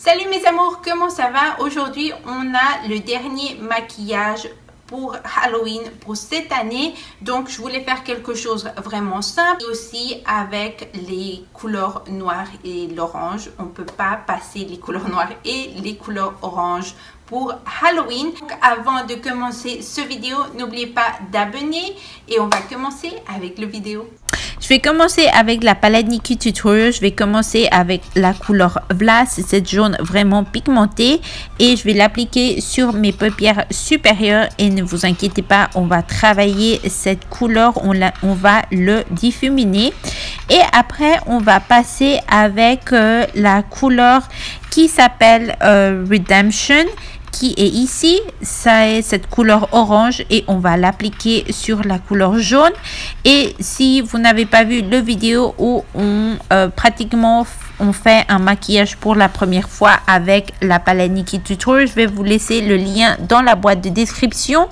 Salut mes amours, comment ça va? Aujourd'hui, on a le dernier maquillage pour Halloween pour cette année. Donc, je voulais faire quelque chose vraiment simple. Et aussi avec les couleurs noires et l'orange. On ne peut pas passer les couleurs noires et les couleurs orange pour Halloween. Donc, avant de commencer cette vidéo, n'oubliez pas d'abonner et on va commencer avec la vidéo. Je vais commencer avec la palette Nikkie Tutorials. Je vais commencer avec la couleur Vla, c'est cette jaune vraiment pigmentée et je vais l'appliquer sur mes paupières supérieures et ne vous inquiétez pas, on va travailler cette couleur, on va le diffuminer et après on va passer avec la couleur qui s'appelle Redemption, qui est ici, ça est cette couleur orange et on va l'appliquer sur la couleur jaune. Et si vous n'avez pas vu le vidéo où on on fait un maquillage pour la première fois avec la palette Nikkie Tutorials, je vais vous laisser le lien dans la boîte de description.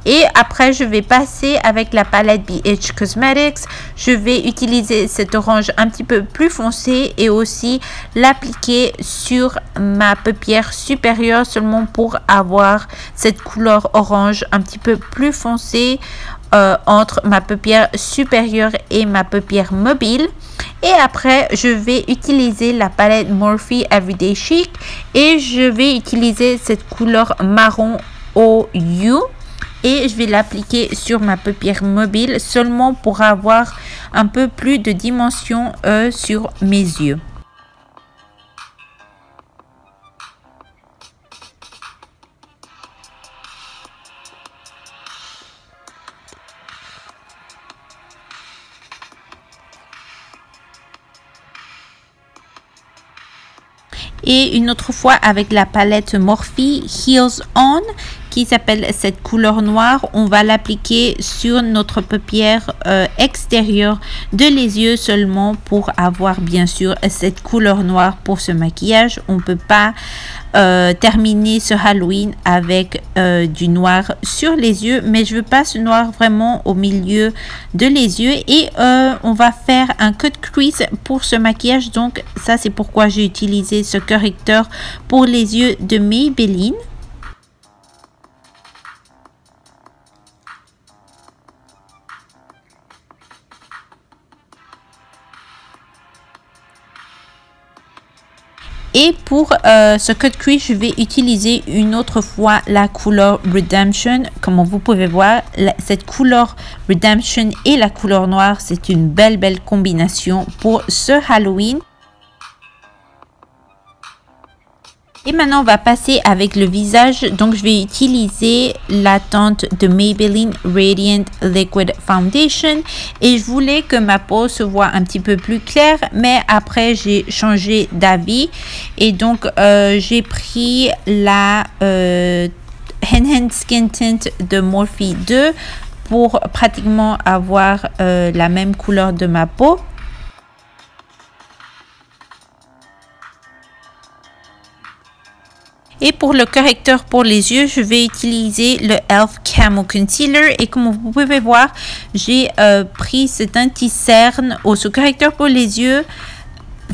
Et après, je vais passer avec la palette BH Cosmetics. Je vais utiliser cet orange un petit peu plus foncé et aussi l'appliquer sur ma paupière supérieure seulement pour avoir cette couleur orange un petit peu plus foncée entre ma paupière supérieure et ma paupière mobile. Et après, je vais utiliser la palette Morphe Everyday Chic et je vais utiliser cette couleur marron au You. Et je vais l'appliquer sur ma paupière mobile seulement pour avoir un peu plus de dimension sur mes yeux. Et une autre fois avec la palette Morphe Heels On, qui s'appelle cette couleur noire, on va l'appliquer sur notre paupière extérieure de les yeux seulement pour avoir bien sûr cette couleur noire pour ce maquillage. On ne peut pas terminer ce Halloween avec du noir sur les yeux, mais je veux pas ce noir vraiment au milieu de les yeux et on va faire un cut crease pour ce maquillage. Donc ça c'est pourquoi j'ai utilisé ce correcteur pour les yeux de Maybelline. Et pour ce cut crease, je vais utiliser une autre fois la couleur Redemption. Comme vous pouvez voir, cette couleur Redemption et la couleur noire, c'est une belle combinaison pour ce Halloween. Et maintenant, on va passer avec le visage. Donc, je vais utiliser la teinte de Maybelline Radiant Liquid Foundation. Et je voulais que ma peau se voit un petit peu plus claire. Mais après, j'ai changé d'avis. Et donc, j'ai pris la Enhanced Skin Tint de Morphe 2 pour pratiquement avoir la même couleur de ma peau. Et pour le correcteur pour les yeux, je vais utiliser le e.l.f. Camo Concealer. Et comme vous pouvez voir, j'ai pris cet anti-cerne ou ce correcteur pour les yeux.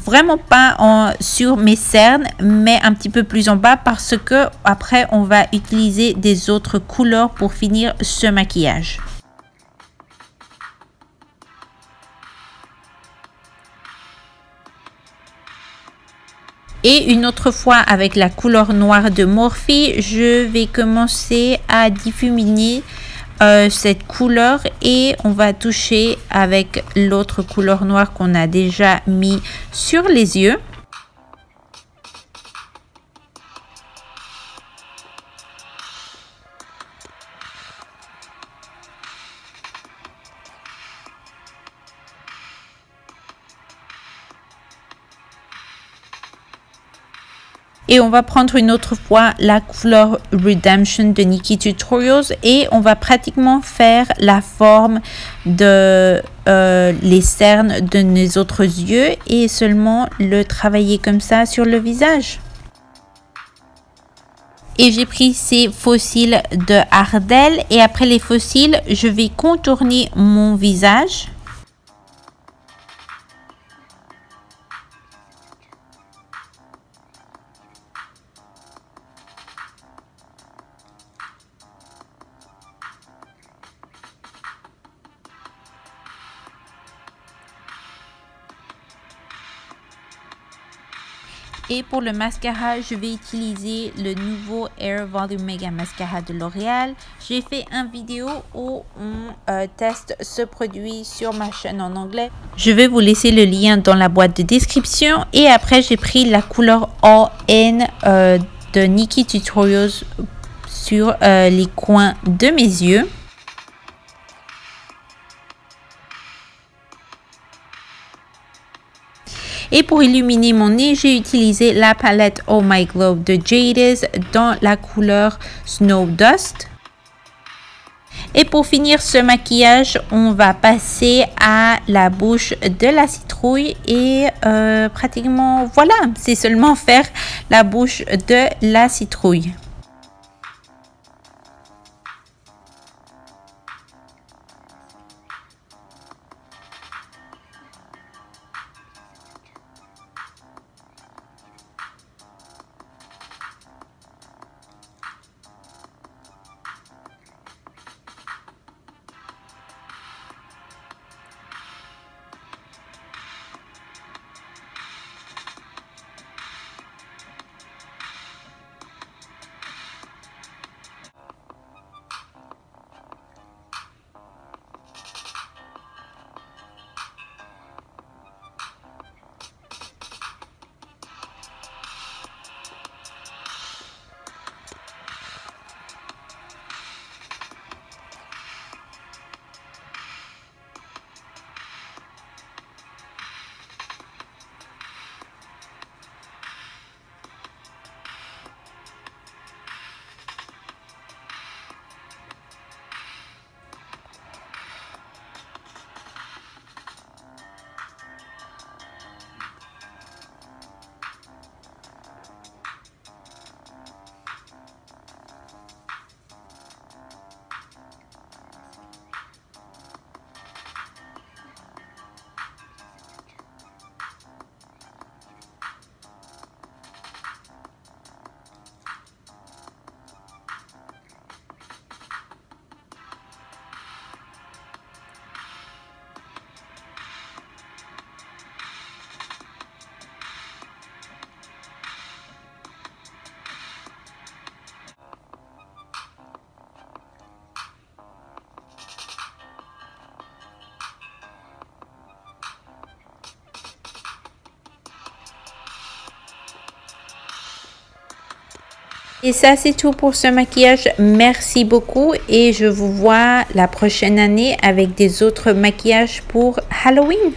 Vraiment pas sur mes cernes, mais un petit peu plus en bas parce que après, on va utiliser des autres couleurs pour finir ce maquillage. Et une autre fois avec la couleur noire de Morphe, je vais commencer à diffuminer cette couleur et on va toucher avec l'autre couleur noire qu'on a déjà mis sur les yeux. Et on va prendre une autre fois la couleur Redemption de Nikkie Tutorials et on va pratiquement faire la forme de les cernes de nos autres yeux et seulement le travailler comme ça sur le visage. Et j'ai pris ces fossiles de Ardell et après les fossiles, je vais contourner mon visage. Et pour le mascara, je vais utiliser le nouveau Air Volume Mega Mascara de L'Oréal. J'ai fait une vidéo où on teste ce produit sur ma chaîne en anglais. Je vais vous laisser le lien dans la boîte de description. Et après, j'ai pris la couleur All In de Nikkie Tutorials sur les coins de mes yeux. Et pour illuminer mon nez, j'ai utilisé la palette Oh My Glow de Jadis dans la couleur Snow Dust. Et pour finir ce maquillage, on va passer à la bouche de la citrouille. Et pratiquement, voilà, c'est seulement faire la bouche de la citrouille. Et ça, c'est tout pour ce maquillage. Merci beaucoup et je vous vois la prochaine année avec des autres maquillages pour Halloween.